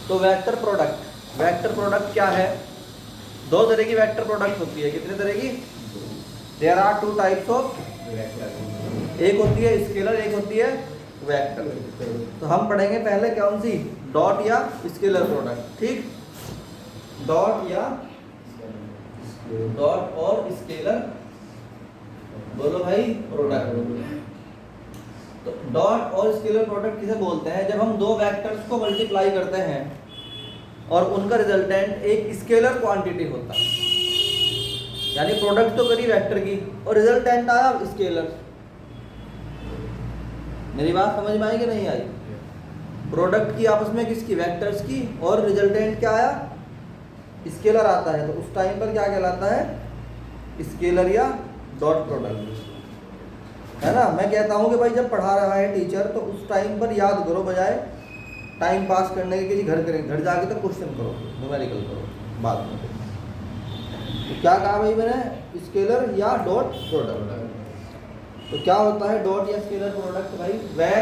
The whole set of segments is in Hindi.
तो वेक्टर प्रोडक्ट क्या है? दो तरह की वेक्टर प्रोडक्ट होती है। कितने तरह की? There are two types of. एक होती है स्केलर, एक होती है वेक्टर। तो हम पढ़ेंगे पहले कौन सी? डॉट या स्केलर प्रोडक्ट। ठीक, डॉट या डॉट और स्केलर, बोलो भाई, प्रोडक्ट। तो डॉट और स्केलर प्रोडक्ट किसे बोलते हैं? जब हम दो वेक्टर्स को मल्टीप्लाई करते हैं और उनका रिजल्टेंट एक स्केलर क्वांटिटी होता है, यानी प्रोडक्ट तो करी वेक्टर की और रिजल्टेंट आया स्केलर। मेरी बात समझ में आई कि नहीं आई? प्रोडक्ट की आपस में किसकी? वेक्टर्स की, और रिजल्टेंट क्या आया? स्केलर आता है। तो उस टाइम पर क्या कहलाता है? स्केलर या डॉट प्रोडक्ट, है ना। मैं कहता हूँ कि भाई जब पढ़ा रहा है टीचर तो उस टाइम पर याद करो, बजाय टाइम पास करने के लिए घर जाके तो क्वेश्चन करो, न्यूमेरिकल करो बाद में। तो क्या कहा भाई मैंने? स्केलर या डॉट प्रोडक्ट। तो क्या होता है डॉट या स्केलर प्रोडक्ट भाई? वह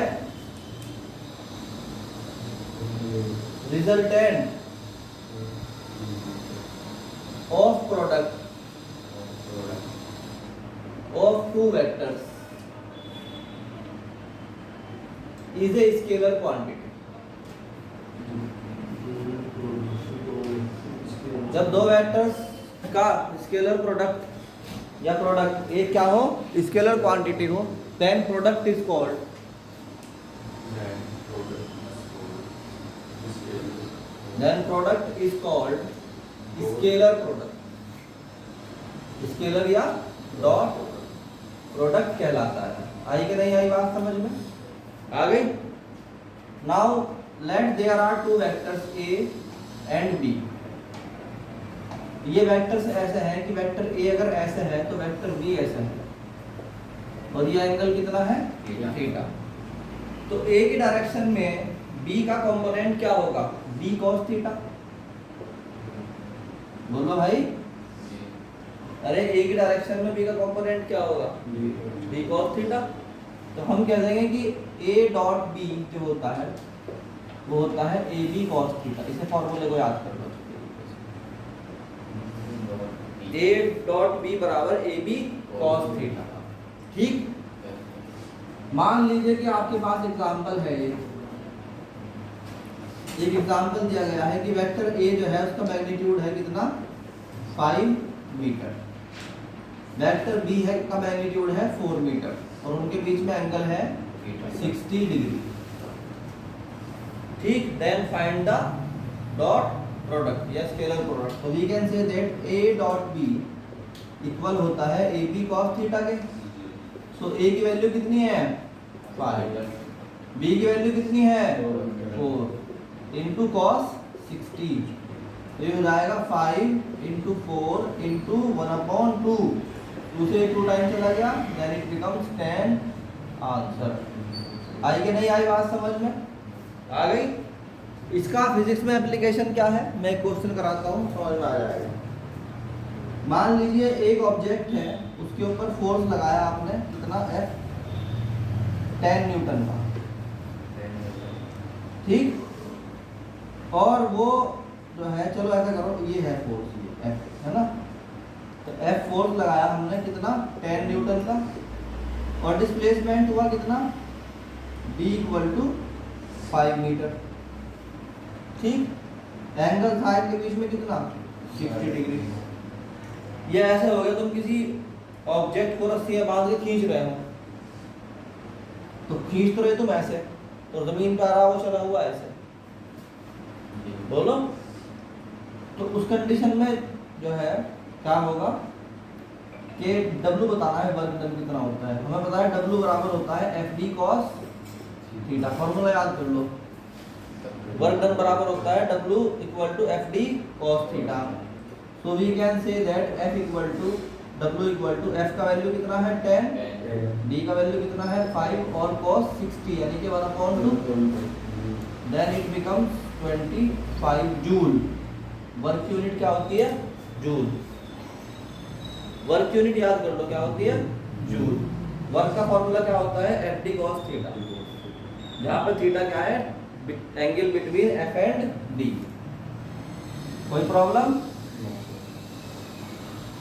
resultant of product of two vectors is a scalar quantity. जब दो वेक्टर्स का स्केलर प्रोडक्ट या प्रोडक्ट एक क्या हो? स्केलर क्वांटिटी हो, then product is called scalar product. Scalar या डॉट प्रोडक्ट कहलाता है। आई कि नहीं आई बात समझ में? आ गई? Now let there are two vectors A and B. ये वेक्टर्स ऐसे हैं कि वेक्टर ए अगर ऐसे है तो वेक्टर बी ऐसे है, और ये एंगल कितना है? थीटा। तो ए की डायरेक्शन में बी का कंपोनेंट क्या होगा? B cos theta. बोलो भाई, अरे ए की डायरेक्शन में बी का कंपोनेंट क्या होगा? B cos theta. तो हम कह देंगे कि ए डॉट बी जो होता है वो होता है ए बी cos थीटा। इसे फॉर्मूले को याद कर लो। ए डॉट बी बराबर ए बी cos थीटा। ठीक, मान लीजिए कि आपके पास एग्जांपल है, एक एग्जांपल दिया गया है कि वेक्टर ए जो है उसका मैग्नीट्यूड है कितना? 5 मीटर। वेक्टर बी है का मैग्नीट्यूड है 4 मीटर, और उनके बीच में एंगल है 60 डिग्री। ठीक, then find the dot product या स्केलर प्रोडक्ट। तो we can say that A dot B equal होता है ए बी cos थीटा के। सो ए की वैल्यू कितनी है? 5, बी की वैल्यू कितनी है? 4 इंटू cos 60। तो ये हो जाएगा 5 इंटू 4 इंटू 1/2। 2 से 2 टाइम चला गया, देन इट बिकम्स 10 आंसर। आई कि नहीं आई बात समझ में? आ गई? इसका फिजिक्स में एप्लीकेशन क्या है? मैं क्वेश्चन कराता हूँ, समझ में आ जाएगा। मान लीजिए एक ऑब्जेक्ट है, उसके ऊपर फोर्स लगाया आपने कितना? F 10 न्यूटन का। ठीक, और वो जो है, चलो ऐसा करो, ये है फोर्स, ये F है ना। तो F फोर्स लगाया हमने कितना? 10 न्यूटन का, और डिस्प्लेसमेंट हुआ कितना? B equal to 5 metre. ठीक, एंगल था इनके बीच में कितना? 60 डिग्री। ये ऐसे हो गया, तुम किसी ऑब्जेक्ट को रस्सी में बांध के खींच रहे हो, तो खींच तो रहे तुम ऐसे, तो जमीन पर आ रहा, वो चला हुआ ऐसे। बोलो, तो उस कंडीशन में जो है क्या होगा कि W बताना है, वर्क डन कितना होता है। हमें पता है W बराबर होता है FD cos थीटा। फॉर्मूला याद कर लो, वर्क डन बराबर होता है W equal to FD cos theta. So we can say that F equal to W equal to F का वैल्यू कितना है? 10, D का वैल्यू कितना है? 5, और cos 60 यानी कि 1/2, then it becomes 25 joule. Work unit क्या होती है? जूल। वर्क यूनिट याद कर लो, क्या होती है? जूल। वर्क का फॉर्मूला क्या होता है? FD cos थीटा, जहाँ पर थीटा क्या है? Angle between F and D. कोई प्रॉब्लम?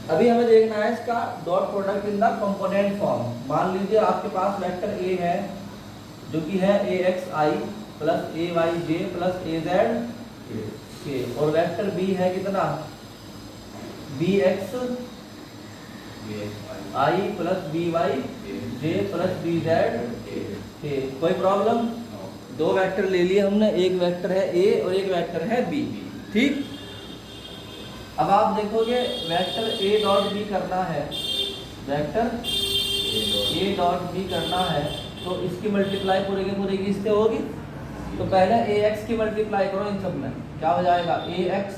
अभी हमें देखना है इसका dot product in the component form. मान लीजिए आपके पास वेक्टर ए है जो कि है ए x I plus A Y J plus A Z के, और वेक्टर बी है कितना, बी एक्स आई प्लस बी वाई जे प्लस बी जेड के। कोई प्रॉब्लम? दो वेक्टर ले लिए हमने, एक वेक्टर है ए और एक वेक्टर है बी। ठीक, अब आप देखोगे वेक्टर ए डॉट बी करना है, वेक्टर ए डॉट बी करना है तो इसकी मल्टीप्लाई पूरे के पूरे किससे होगी? तो पहले ए एक्स की मल्टीप्लाई करो इन सब में, क्या हो जाएगा, A X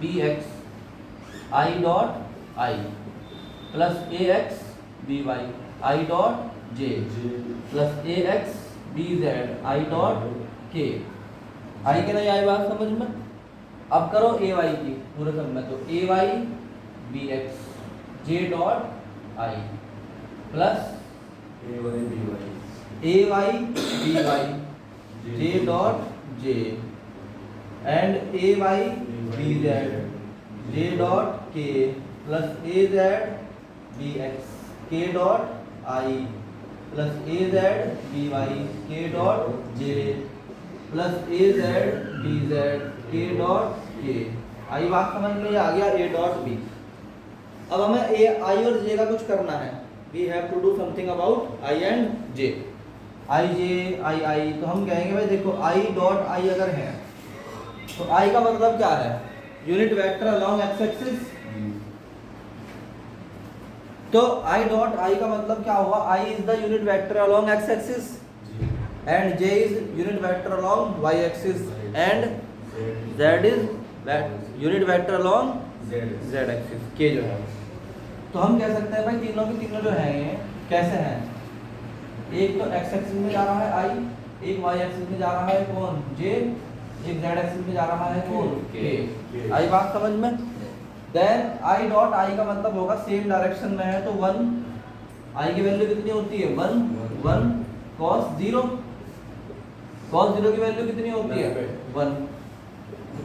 B X I dot I plus A X B Y I dot J plus A X B Z I dot K. I के नहीं आई बात समझ में? अब करो ए वाई की पूरे सब में, तो A Y B X J dot I plus A Y B Y J dot J and A Y B Z J dot K plus A Z B X K dot I plus A Z B Y K dot J plus A Z B Z K dot K. I बात समझ में आ गया, ए डॉट बी। अब हमें ए आई और जे का कुछ करना है, we have to do something about I and J. I J I I, तो हम कहेंगे भाई देखो आई डॉट आई अगर है तो आई का मतलब क्या है, unit vector along X axis. तो आई डॉट आई का मतलब क्या हुआ, I is the unit vector along X axis and J is unit vector along Y axis and Z is unit vector along Z axis के जो है। तो हम कह सकते हैं भाई तीनों के तीनों जो हैं ये कैसे हैं, एक तो एक्स एक्सिस में जा रहा है आई, एक वाई एक्सिस में जा रहा है कौन, जे, एक जेड एक्सिस में जा रहा है कौन, के। आई बात समझ में? देन आई डॉट आई का मतलब होगा सेम डायरेक्शन में है तो 1, आई की वैल्यू कितनी होती है 1 cos 0, cos 0 की वैल्यू कितनी होती है 1,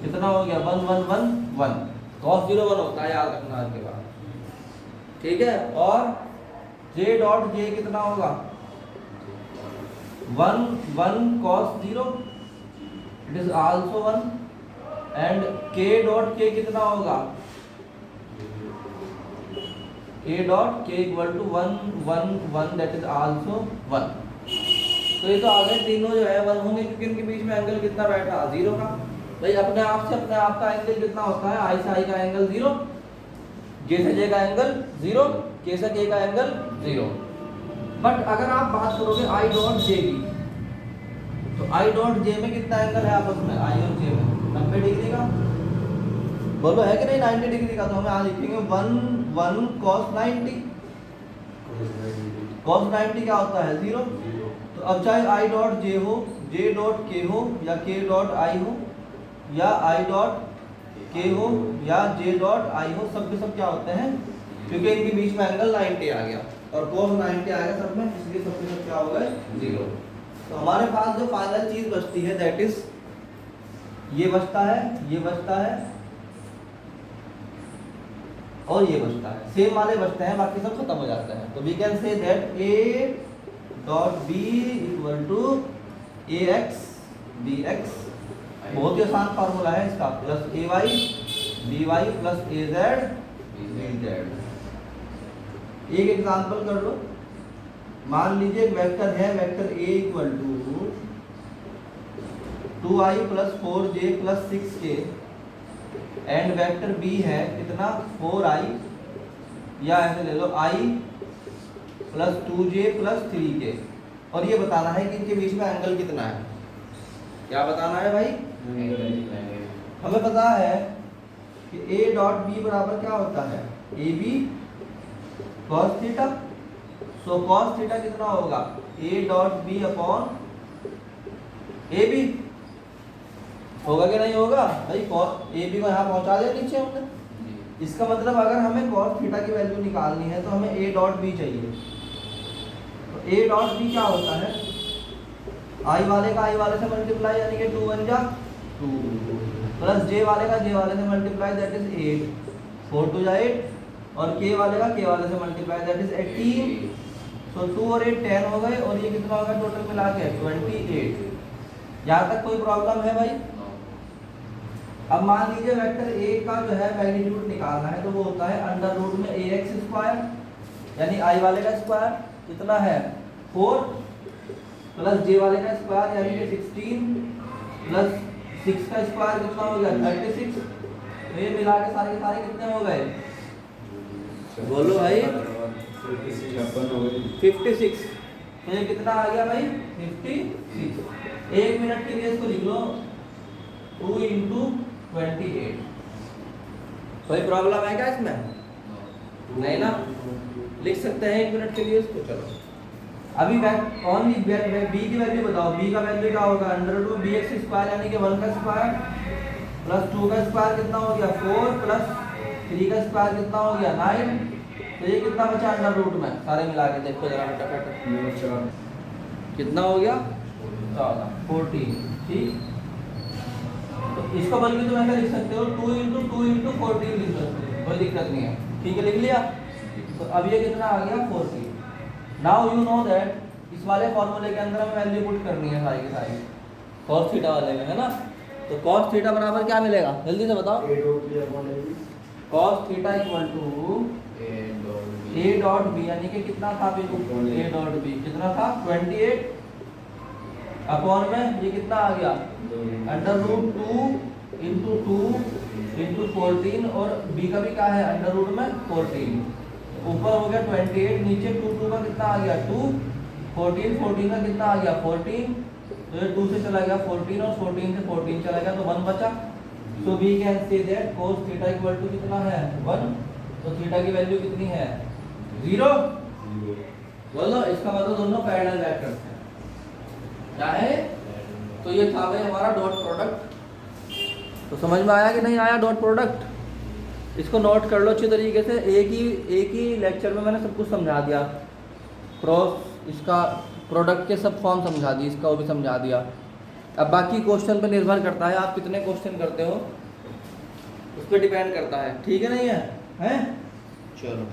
कितना हो गया 1 1 1 1, cos 0 1 होता है, याद रखना आज के बाद, ठीक है। और j डॉट j कितना होगा 1 1 cos 0, it is also 1, and k dot k कितना होगा, k dot k equal to 1 1 1 that is also 1। तो ये तो आगे तीनों जो है 1 होंगे क्योंकि इनके बीच में एंगल कितना बैठा 0 का। भाई अपने आप से अपने आप का एंगल कितना होता है, आई से आई का एंगल 0, जे से जे का एंगल 0, के से के का एंगल 0। बट अगर आप बात करोगे आई डॉट जे की, तो आई डॉट जे में कितना एंगल है आपस में, आई और जे में 90 डिग्री का, बोलो है कि नहीं 90 डिग्री का। तो हमें आज लिखेंगे 1 1 cos 90, cos 90 क्या होता है 0। तो अब चाहे आई डॉट जे हो, जे डॉट के हो, या के डॉट आई हो, या आई डॉट के हो, या जे डॉट आई हो, सब के सब क्या होते हैं, क्योंकि इनके बीच में एंगल 90 आ गया और cos 90 आ गया सब में, इसलिए सब के सब क्या हो गए 0। तो हमारे पास जो फाइनल चीज बचती है दैट इज ये बचता है, ये बचता है और ये बचता है, सेम वाले बचते हैं, बाकी सब खत्म हो जाते हैं। तो we can say that A dot B equal to A X B X, बहुत ही आसान फार्मूला है इसका, plus A Y B Y plus A Z B Z. एक एग्जांपल कर लो, मान लीजिए एक वेक्टर है, vector A equal to 2i plus 4j plus 6k and vector B है कितना 4i, या ऐसे ले लो i plus 2j plus 3k, और ये बताना है कि इनके बीच में एंगल कितना है। क्या बताना है भाई, हमें पता है कि a डॉट b बराबर क्या होता है A B cos theta. So cos theta कितना होगा a dot b upon A B, होगा कि नहीं होगा भाई, cos ए बी को यहाँ पहुँचा दिया नीचे हमने। इसका मतलब अगर हमें cos थीटा की वैल्यू निकालनी है तो हमें a डॉट b चाहिए। तो a डॉट b क्या होता है आई वाले का आई वाले से मल्टीप्लाई यानी कि 2 1 जा 2 प्लस जे वाले का जे वाले से मल्टीप्लाई दैट इज 8 4 2 जा 8 और के वाले का के वाले से मल्टीप्लाई दैट इज 18 सो 2 और 8 10 हो गए और ये कितना होगा टोटल मिला के 28। यहाँ तक कोई प्रॉब्लम है भाई? अब मान लीजिए वेक्टर ए का जो है मैग्नीट्यूड निकालना है तो वो होता है अंडर रूट में ax स्क्वायर यानी आई वाले का स्क्वायर कितना है 4 प्लस जे वाले का स्क्वायर यानी कि 16 प्लस 6 का स्क्वायर कितना हो गया 36। तो ये मिला के सारे कितने हो गए बोलो भाई 56। तो ये कितना आ गया भाई 56। 1 मिनट के लिए इसको लिख लो 2 इंटू 28। कोई प्रॉब्लम है क्या इसमें? नहीं ना, लिख सकते हैं 1 मिनट के लिए इसको। चलो अभी ओनली बी की वैल्यू बताओ। बी का वैल्यू क्या होगा अंडर रूट bx स्क्वायर यानी कि 1 का स्क्वायर प्लस 2 का स्क्वायर कितना हो गया 4 प्लस 3 का स्क्वायर कितना हो गया 9। तो ये कितना बचा अंडर रूट में सारे मिला के देखो जरा फटाफट कितना हो गया 14। ठीक, तो इसको बल्कि तुम ऐसा लिख सकते हो 2 इंटू 14 लिख सकते हो, कोई दिक्कत नहीं है। ठीक है, लिख लिया। तो अब ये कितना आ गया 14। नाउ यू नो दैट इस वाले फॉर्मूले के अंदर हमें वैल्यू पुट करनी है सारी की सारी cos थीटा वाले में, है ना। तो cos थीटा बराबर क्या मिलेगा जल्दी से बताओ। cos theta equal to a dot b यानी कि कितना था a डॉट b कितना था 28 अपॉन में ये कितना आ गया अंडर रूट 2 इंटू 2 इंटू 14 और b का भी क्या है अंडर रूट में 14। ऊपर हो गया 28 नीचे 2 2 का कितना आ गया 2 14 14 का कितना आ गया 14। तो ये 2 से चला गया 14 और 14 से 14 चला गया तो 1 बचा। So we can say that cos theta equal to कितना है 1। तो थीटा की वैल्यू कितनी है 0। बोलो इसका मतलब दोनों पैरेलल वेक्टर्स हैं क्या है। तो ये था भाई हमारा डॉट प्रोडक्ट। तो समझ में आया कि नहीं आया डॉट प्रोडक्ट? इसको नोट कर लो अच्छी तरीके से। एक ही लेक्चर में मैंने सब कुछ समझा दिया। क्रॉस इसका प्रोडक्ट के सब फॉर्म समझा दिए, इसका वो भी समझा दिया। अब बाकी क्वेश्चन पे निर्भर करता है आप कितने क्वेश्चन करते हो, उस पर डिपेंड करता है। ठीक है नहीं है, हैं? चलो।